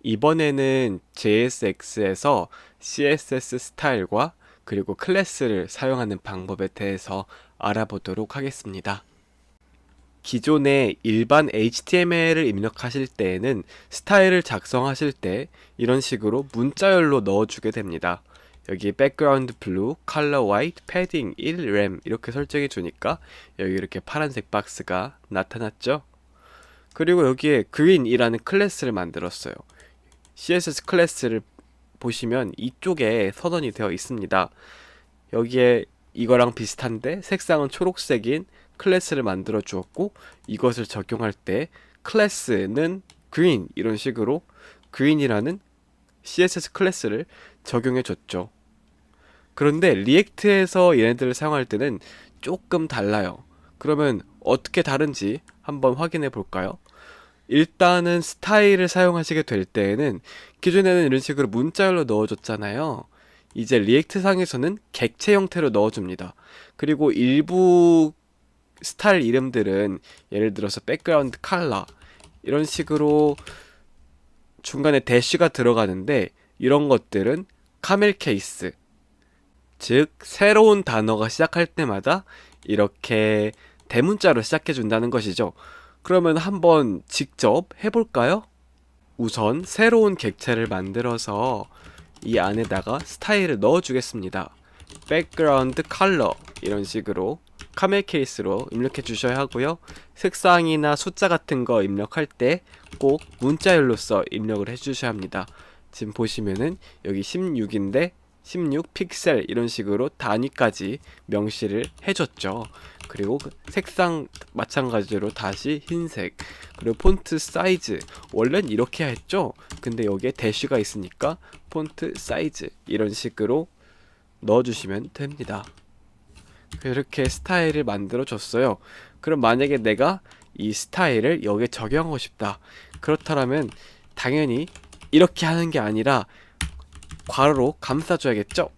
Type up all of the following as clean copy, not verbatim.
이번에는 JSX에서 CSS 스타일과 그리고 클래스를 사용하는 방법에 대해서 알아보도록 하겠습니다. 기존의 일반 HTML을 입력하실 때에는 스타일을 작성하실 때 이런 식으로 문자열로 넣어주게 됩니다. 여기 background blue, color white, padding 1, rem 이렇게 설정해 주니까 여기 이렇게 파란색 박스가 나타났죠. 그리고 여기에 green이라는 클래스를 만들었어요. CSS 클래스를 보시면 이쪽에 선언이 되어 있습니다. 여기에 이거랑 비슷한데 색상은 초록색인 클래스를 만들어 주었고, 이것을 적용할 때 클래스는 green 이런 식으로 green이라는 CSS 클래스를 적용해 줬죠. 그런데 리액트에서 얘네들을 사용할 때는 조금 달라요. 그러면 어떻게 다른지 한번 확인해 볼까요? 일단은 스타일을 사용하시게 될 때에는 기존에는 이런 식으로 문자열로 넣어줬잖아요. 이제 리액트 상에서는 객체 형태로 넣어줍니다. 그리고 일부 스타일 이름들은 예를 들어서 백그라운드 컬러 이런 식으로 중간에 대쉬가 들어가는데, 이런 것들은 카멜 케이스, 즉 새로운 단어가 시작할 때마다 이렇게 대문자로 시작해 준다는 것이죠. 그러면 한번 직접 해볼까요? 우선 새로운 객체를 만들어서 이 안에다가 스타일을 넣어 주겠습니다. background color 이런 식으로 카멜 케이스로 입력해 주셔야 하고요. 색상이나 숫자 같은 거 입력할 때 꼭 문자열로써 입력을 해 주셔야 합니다. 지금 보시면은 여기 16인데 16 픽셀 이런 식으로 단위까지 명시를 해줬죠. 그리고 색상 마찬가지로 다시 흰색, 그리고 폰트 사이즈 원래는 이렇게 했죠. 근데 여기에 대쉬가 있으니까 폰트 사이즈 이런 식으로 넣어주시면 됩니다. 이렇게 스타일을 만들어 줬어요. 그럼 만약에 내가 이 스타일을 여기에 적용하고 싶다, 그렇다면 당연히 이렇게 하는 게 아니라 괄호로 감싸줘야겠죠.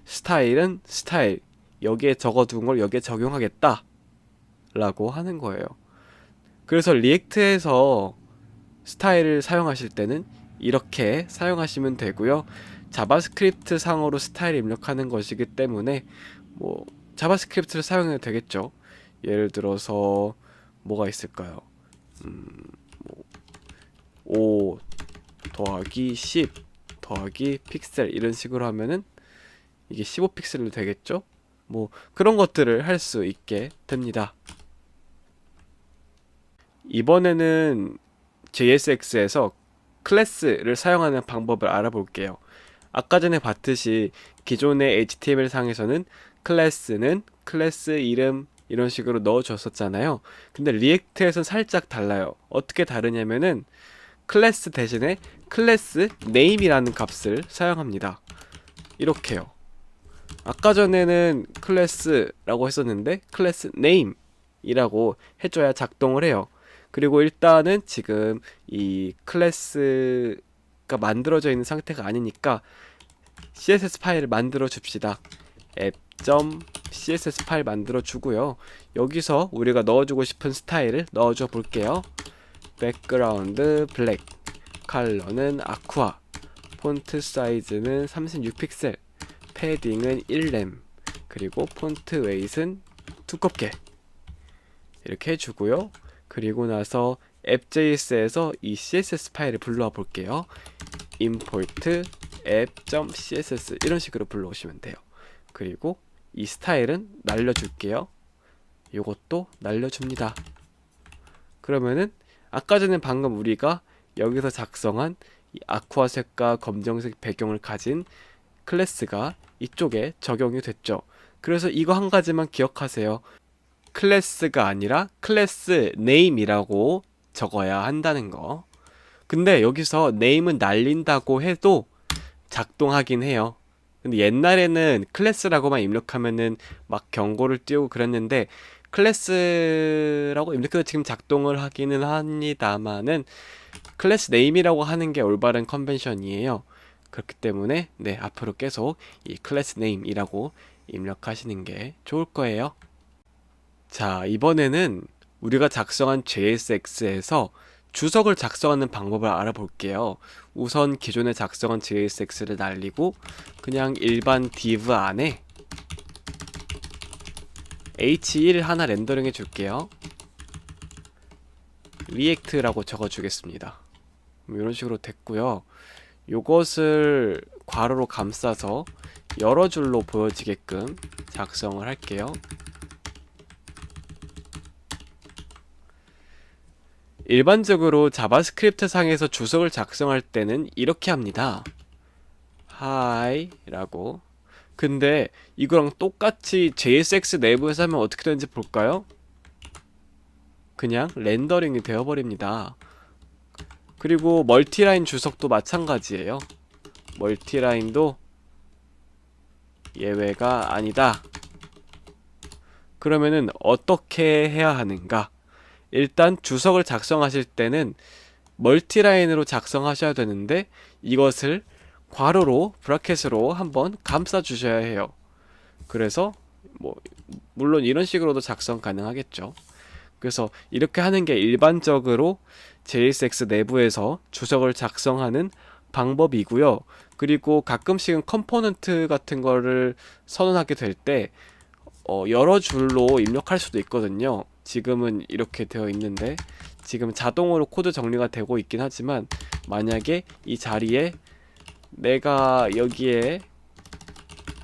스타일은 스타일, 여기에 적어둔 걸 여기에 적용하겠다 라고 하는 거예요. 그래서 리액트에서 스타일을 사용하실 때는 이렇게 사용하시면 되고요. 자바스크립트 상으로 스타일 입력하는 것이기 때문에 뭐 자바스크립트를 사용해도 되겠죠. 예를 들어서 뭐가 있을까요? 뭐, 5 더하기 10 더하기 픽셀 이런 식으로 하면은 이게 15픽셀로 되겠죠? 뭐 그런 것들을 할 수 있게 됩니다. 이번에는 JSX에서 클래스를 사용하는 방법을 알아볼게요. 아까 전에 봤듯이 기존의 HTML 상에서는 클래스는 클래스 이름 이런 식으로 넣어줬었잖아요. 근데 리액트에서는 살짝 달라요. 어떻게 다르냐면은 클래스 대신에 클래스 네임이라는 값을 사용합니다. 이렇게요. 아까 전에는 클래스라고 했었는데 클래스 네임이라고 해줘야 작동을 해요. 그리고 일단은 지금 이 클래스가 만들어져 있는 상태가 아니니까 CSS 파일을 만들어 줍시다. app.css 파일 만들어 주고요. 여기서 우리가 넣어주고 싶은 스타일을 넣어줘 볼게요. 백그라운드 블랙, 컬러는 아쿠아, 폰트 사이즈는 36픽셀, 패딩은 1렘, 그리고 폰트 웨이트는 두껍게 이렇게 해주고요. 그리고 나서 app.js에서 이 css 파일을 불러와 볼게요. import app.css 이런 식으로 불러오시면 돼요. 그리고 이 스타일은 날려줄게요. 요것도 날려줍니다. 그러면은 아까 전에 방금 우리가 여기서 작성한 이 아쿠아색과 검정색 배경을 가진 클래스가 이쪽에 적용이 됐죠. 그래서 이거 한 가지만 기억하세요. 클래스가 아니라 클래스 네임이라고 적어야 한다는 거. 근데 여기서 네임은 날린다고 해도 작동하긴 해요. 근데 옛날에는 클래스라고만 입력하면은 막 경고를 띄우고 그랬는데, 클래스라고 입력해도 지금 작동을 하기는 합니다만은 클래스 네임이라고 하는 게 올바른 컨벤션이에요. 그렇기 때문에 네, 앞으로 계속 이 클래스 네임이라고 입력하시는 게 좋을 거예요. 자, 이번에는 우리가 작성한 JSX에서 주석을 작성하는 방법을 알아볼게요. 우선 기존에 작성한 JSX를 날리고 그냥 일반 div 안에 h1 하나 렌더링 해줄게요. react라고 적어주겠습니다. 이런 식으로 됐고요. 요것을 괄호로 감싸서 여러 줄로 보여지게끔 작성을 할게요. 일반적으로 자바스크립트 상에서 주석을 작성할 때는 이렇게 합니다. hi 라고. 근데 이거랑 똑같이 JSX 내부에서 하면 어떻게 되는지 볼까요? 그냥 렌더링이 되어버립니다. 그리고 멀티라인 주석도 마찬가지예요. 멀티라인도 예외가 아니다. 그러면은 어떻게 해야 하는가? 일단 주석을 작성하실 때는 멀티라인으로 작성하셔야 되는데 이것을 괄호로 브라켓으로 한번 감싸 주셔야 해요. 그래서 뭐 물론 이런 식으로도 작성 가능하겠죠. 그래서 이렇게 하는 게 일반적으로 JSX 내부에서 주석을 작성하는 방법이고요. 그리고 가끔씩은 컴포넌트 같은 거를 선언하게 될 때 여러 줄로 입력할 수도 있거든요. 지금은 이렇게 되어 있는데 지금 자동으로 코드 정리가 되고 있긴 하지만 만약에 이 자리에 내가 여기에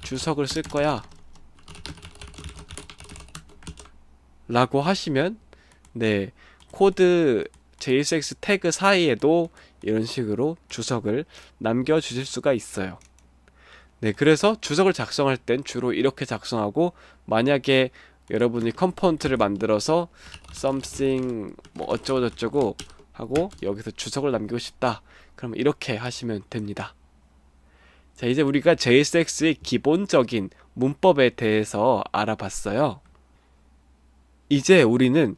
주석을 쓸 거야 라고 하시면 네, 코드 JSX 태그 사이에도 이런 식으로 주석을 남겨주실 수가 있어요. 네, 그래서 주석을 작성할 땐 주로 이렇게 작성하고 만약에 여러분이 컴포넌트를 만들어서 something 뭐 어쩌고저쩌고 하고 여기서 주석을 남기고 싶다. 그럼 이렇게 하시면 됩니다. 자, 이제 우리가 JSX의 기본적인 문법에 대해서 알아봤어요. 이제 우리는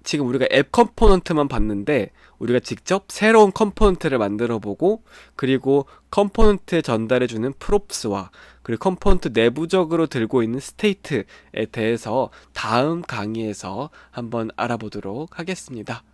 지금 우리가 앱 컴포넌트만 봤는데 우리가 직접 새로운 컴포넌트를 만들어 보고 그리고 컴포넌트에 전달해주는 프롭스와 그리고 컴포넌트 내부적으로 들고 있는 스테이트에 대해서 다음 강의에서 한번 알아보도록 하겠습니다.